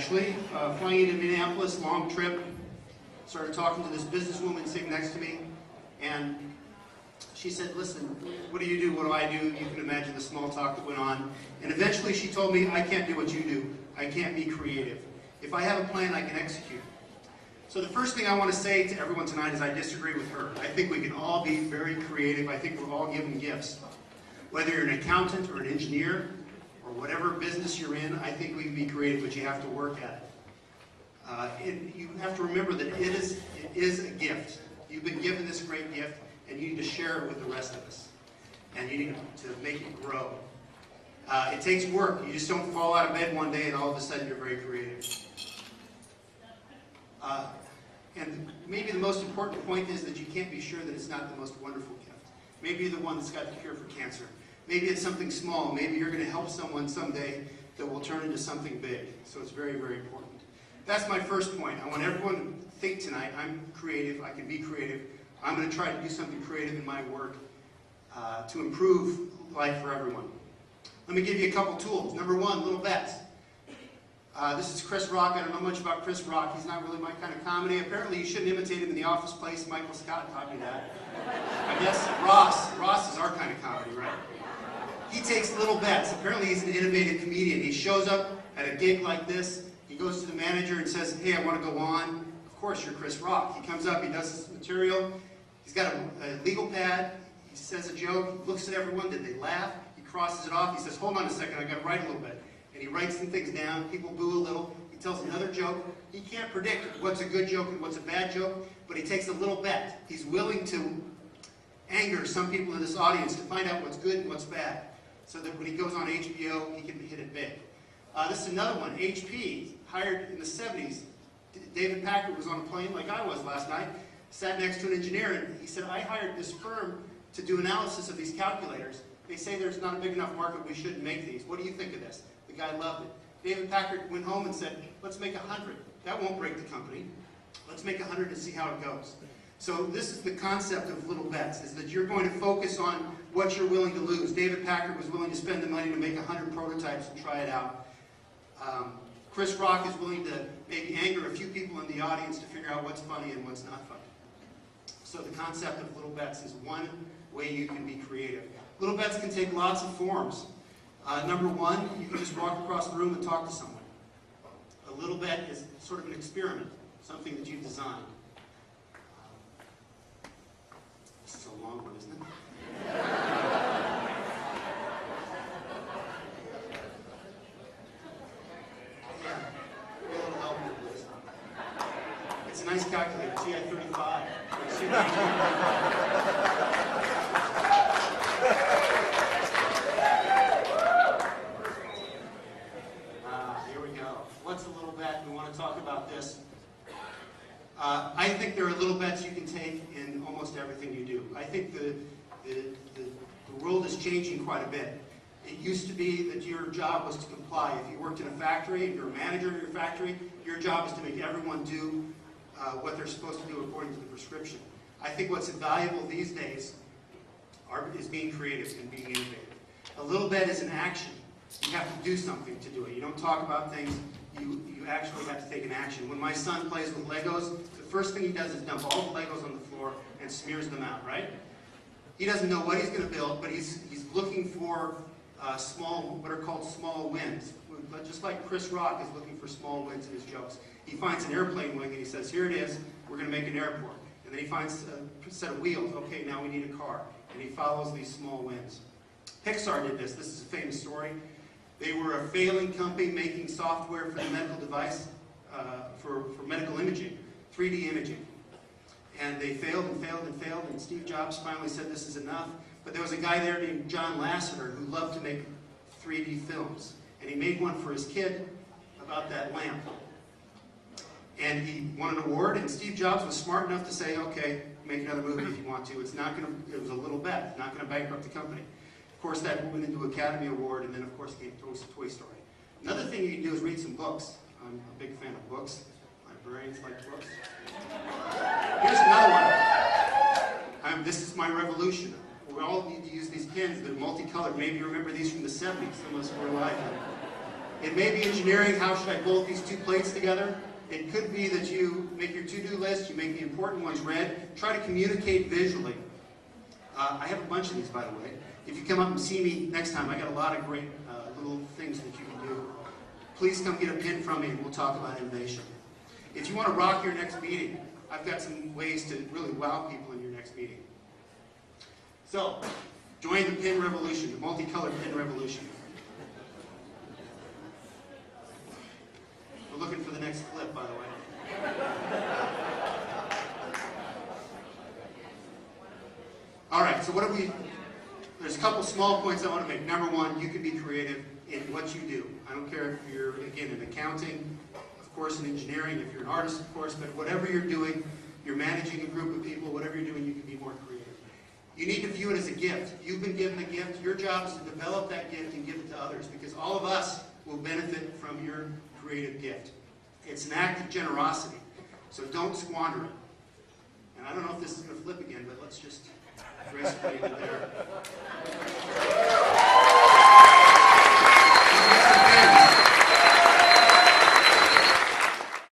actually. Flying into Minneapolis, long trip. Started talking to this businesswoman sitting next to me, and she said, listen, what do you do? What do I do? You can imagine the small talk that went on. And eventually she told me, I can't do what you do. I can't be creative. If I have a plan, I can execute. So the first thing I want to say to everyone tonight is I disagree with her. I think we can all be very creative. I think we're all given gifts. Whether you're an accountant or an engineer or whatever business you're in, I think we can be creative, but you have to work at it. You have to remember that it is a gift. You've been given this great gift, and you need to share it with the rest of us. And you need to make it grow. It takes work. You just don't fall out of bed one day and all of a sudden you're very creative. And maybe the most important point is that you can't be sure that it's not the most wonderful gift. Maybe you're the one that's got the cure for cancer. Maybe it's something small. Maybe you're going to help someone someday that will turn into something big. So it's very, very important. That's my first point. I want everyone to think tonight, I'm creative, I can be creative. I'm going to try to do something creative in my work to improve life for everyone. Let me give you a couple tools. Number one, little bets. This is Chris Rock. I don't know much about Chris Rock. He's not really my kind of comedy. Apparently you shouldn't imitate him in The Office Place. Michael Scott taught me that. I guess Ross is our kind of comedy, right? He takes little bets. Apparently he's an innovative comedian. He shows up at a gig like this. He goes to the manager and says, hey, I want to go on. Of course, you're Chris Rock. He comes up, he does this material. He's got a legal pad. He says a joke. He looks at everyone. Did they laugh? He crosses it off. He says, hold on a second, I've got to write a little bit. And he writes some things down. People boo a little. He tells another joke. He can't predict what's a good joke and what's a bad joke, but he takes a little bet. He's willing to anger some people in this audience to find out what's good and what's bad, so that when he goes on HBO, he can hit it big. This is another one. HP, hired in the 70s. David Packard was on a plane like I was last night, sat next to an engineer, and he said, I hired this firm to do analysis of these calculators. They say there's not a big enough market, we shouldn't make these. What do you think of this? The guy loved it. David Packard went home and said, let's make 100. That won't break the company. Let's make 100 and see how it goes. So this is the concept of little bets, is that you're going to focus on what you're willing to lose. David Packard was willing to spend the money to make 100 prototypes and try it out. Chris Rock is willing to maybe anger a few people in the audience to figure out what's funny and what's not funny. So the concept of little bets is one way you can be creative. Little bets can take lots of forms. Number one, you can just walk across the room and talk to someone. A little bet is sort of an experiment, something that you've designed. This is a long one, isn't it? It's a nice calculator, TI-35. Here we go. What's a little bet? We want to talk about this. I think there are little bets you can take in almost everything you do. I think the world is changing quite a bit. It used to be that your job was to comply. If you worked in a factory, if you're a manager in your factory, your job is to make everyone do what they're supposed to do according to the prescription. I think what's invaluable these days is being creative and being innovative. A little bet is an action. You have to do something to do it. You don't talk about things, you actually have to take an action. When my son plays with Legos, the first thing he does is dump all the Legos on the floor and smears them out, right? He doesn't know what he's going to build, but he's looking for what are called small wins. Just like Chris Rock is looking for small wins in his jokes. He finds an airplane wing and he says, here it is, we're going to make an airport. And then he finds a set of wheels. Okay, now we need a car. And he follows these small wins. Pixar did this. This is a famous story. They were a failing company making software for the medical device, for medical imaging, 3D imaging. And they failed and failed and failed, and Steve Jobs finally said this is enough. But there was a guy there named John Lasseter who loved to make 3D films. And he made one for his kid about that lamp. And he won an award, and Steve Jobs was smart enough to say, okay, make another movie if you want to. It was a little bet. It's not going to bankrupt the company. Of course, that went into Academy Award, and then, of course, came Toy Story. Another thing you can do is read some books. I'm a big fan of books. Librarians like books. Here's another one. This is my revolution. We all need to use these pens. They're multicolored. Maybe you remember these from the 70s. Some of us were alive then. It may be engineering, how should I bolt these two plates together? It could be that you make your to-do list, you make the important ones red, try to communicate visually. I have a bunch of these, by the way. If you come up and see me next time, I got a lot of great little things that you can do. Please come get a pin from me and we'll talk about innovation. If you want to rock your next meeting, I've got some ways to really wow people in your next meeting. So, join the pin revolution, the multicolored pin revolution. We're looking for the next clip, by the way. All right, so there's a couple small points I want to make. Number one, you can be creative in what you do. I don't care if you're, again, in accounting, of course in engineering, if you're an artist, of course, but whatever you're doing, you're managing a group of people, whatever you're doing, you can be more creative. You need to view it as a gift. You've been given a gift. Your job is to develop that gift and give it to others, because all of us will benefit from your creative gift. It's an act of generosity, so don't squander it. And I don't know if this is going to flip again, but let's just gracefully end it there.